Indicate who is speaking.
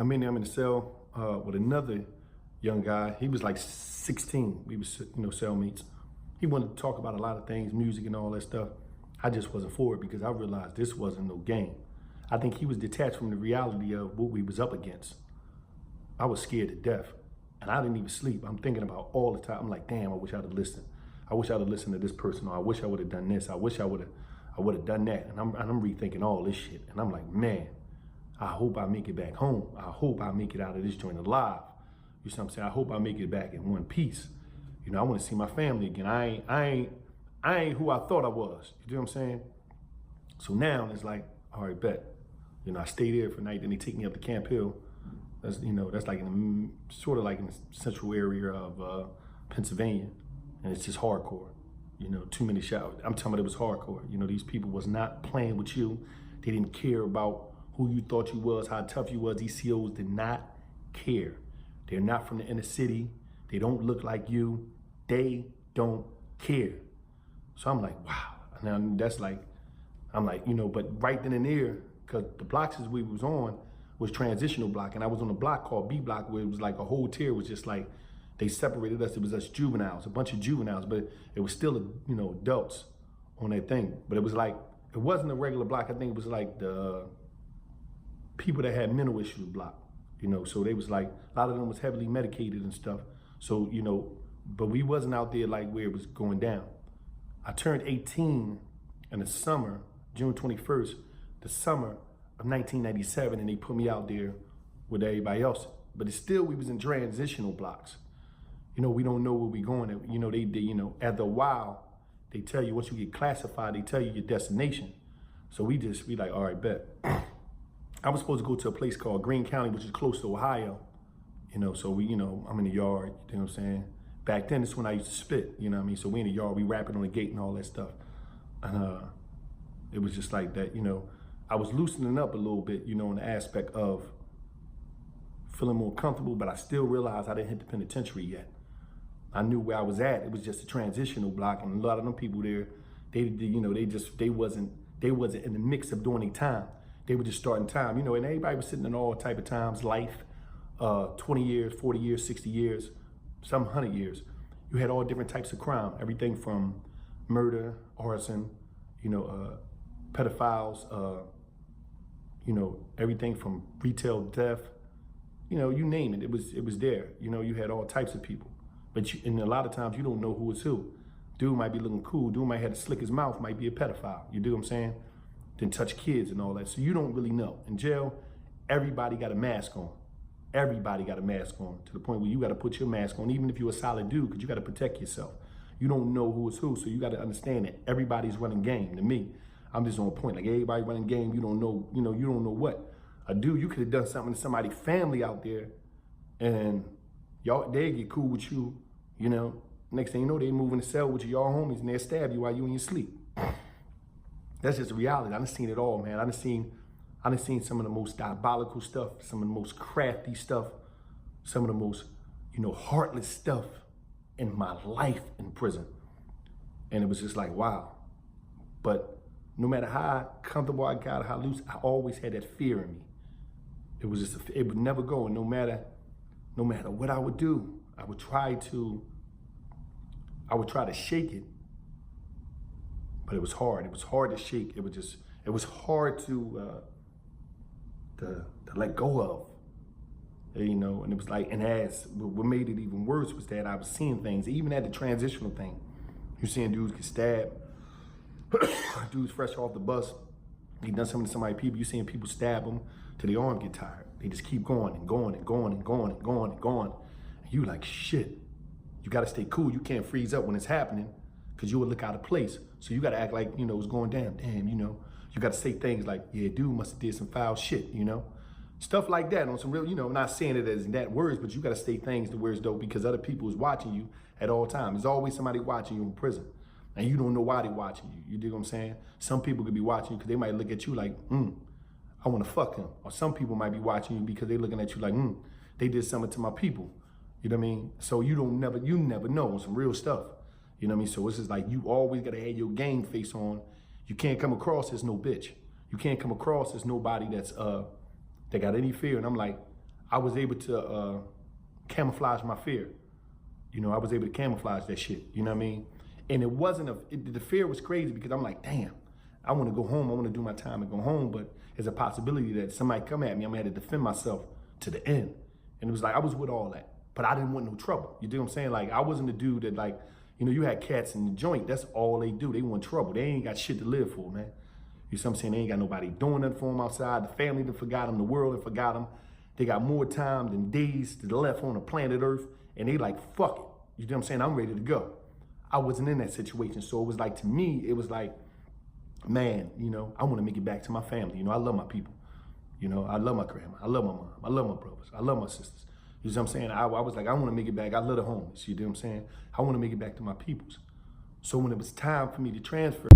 Speaker 1: I'm in the cell with another young guy. He was like 16. We was, cellmates. He wanted to talk about a lot of things, music and all that stuff. I just wasn't for it because I realized this wasn't no game. I think he was detached from the reality of what we was up against. I was scared to death and I didn't even sleep. I'm thinking about all the time. I'm like, damn, I wish I'd have listened. I wish I'd have listened to this person, or I wish I would have done this. I wish I would have done that. And I'm rethinking all this shit. And I'm like, man, I hope I make it back home. I hope I make it out of this joint alive. You see what I'm saying? I hope I make it back in one piece. I want to see my family again. I ain't who I thought I was. You know what I'm saying? So now it's like, all right, bet. I stay there for the night, then they take me up to Camp Hill. That's that's like sort of like in the central area of Pennsylvania, and it's just hardcore. Too many showers. I'm talking about it was hardcore. These people was not playing with you. They didn't care about who you thought you was, how tough you was. These COs did not care. They're not from the inner city. They don't look like you. They don't care. So I'm like, wow. Now that's like, I'm like, but right then and there, because the blocks we was on was transitional block, and I was on a block called B block where it was like a whole tier was just like, they separated us. It was us juveniles, a bunch of juveniles, but it was still, adults on that thing. But it was like, it wasn't a regular block. I think it was like the people that had mental issues block, so they was like, a lot of them was heavily medicated and stuff. So, but we wasn't out there like where it was going down. I turned 18 in the summer, June 21st, the summer of 1997, and they put me out there with everybody else. But it's still, we was in transitional blocks. We don't know where we going. After a while, they tell you, once you get classified, they tell you your destination. So we like, all right, bet. I was supposed to go to a place called Greene County, which is close to Ohio. So we, I'm in the yard, you know what I'm saying? Back then, it's when I used to spit, you know what I mean? So we in the yard, we rapping on the gate and all that stuff. And it was just like that, I was loosening up a little bit, in the aspect of feeling more comfortable, but I still realized I didn't hit the penitentiary yet. I knew where I was at. It was just a transitional block, and a lot of them people there, they wasn't in the mix of doing their time. They were just starting time, and everybody was sitting in all type of times, life, 20 years, 40 years, 60 years, some 100 years. You had all different types of crime, everything from murder, arson, pedophiles, everything from retail theft, you name it. It was there. You had all types of people. But and a lot of times you don't know who is who. Dude might be looking cool. Dude might have to slick his mouth, might be a pedophile. You do what I'm saying? Then touch kids and all that. So you don't really know. In jail, everybody got a mask on. Everybody got a mask on, to the point where you got to put your mask on, even if you're a solid dude, because you got to protect yourself. You don't know who is who, so you got to understand that everybody's running game. To me, I'm just on point. Like, everybody running game, you don't know, you don't know what. A dude, you could have done something to somebody's family out there, and they get cool with you, Next thing you know, they move in the cell with y'all homies, and they'll stab you while you in your sleep. That's just the reality. I done seen it all, man. I done seen some of the most diabolical stuff, some of the most crafty stuff, some of the most, heartless stuff in my life in prison. And it was just like, wow. But no matter how comfortable I got, how loose, I always had that fear in me. It was just, it would never go. And no matter what I would do, I would try to shake it. But it was hard. It was hard to shake. It was hard to let go of, and it was like, and what made it even worse was that I was seeing things, even at the transitional thing. You're seeing dudes get stabbed, dudes fresh off the bus, they done something to somebody, people, you seeing people stab them till their arm get tired. They just keep going and going and going and going and going and going. And you like, shit, you gotta stay cool. You can't freeze up when it's happening, because you would look out of place. So you gotta act like, it's going down. Damn, you gotta say things like, yeah, dude must have did some foul shit, Stuff like that on some real, I'm not saying it as in that words, but you gotta say things to where it's dope, because other people is watching you at all times. There's always somebody watching you in prison, and you don't know why they're watching you. You dig what I'm saying? Some people could be watching you because they might look at you like, I wanna fuck him. Or some people might be watching you because they're looking at you like, they did something to my people. You know what I mean? So you never know on some real stuff. You know what I mean? So it's just like, you always gotta have your game face on. You can't come across as no bitch. You can't come across as nobody that's that got any fear. And I'm like, I was able to camouflage my fear. You know, I was able to camouflage that shit. You know what I mean? And it wasn't the fear was crazy because I'm like, damn, I want to go home. I want to do my time and go home. But there's a possibility that somebody come at me. I'm gonna have to defend myself to the end. And it was like, I was with all that, but I didn't want no trouble. You do what I'm saying? Like, I wasn't the dude that, like, you know, you had cats in the joint. That's all they do. They want trouble. They ain't got shit to live for, man. You see what I'm saying? They ain't got nobody doing nothing for them outside. The family that forgot them. The world that forgot them. They got more time than days to the left on the planet Earth. And they like, fuck it. You know what I'm saying? I'm ready to go. I wasn't in that situation. So it was like, to me, it was like, man, you know, I want to make it back to my family. You know, I love my people. You know, I love my grandma. I love my mom. I love my brothers. I love my sisters. You know what I'm saying? I was like, I want to make it back. I love the homies. You know what I'm saying? I want to make it back to my peoples. So when it was time for me to transfer,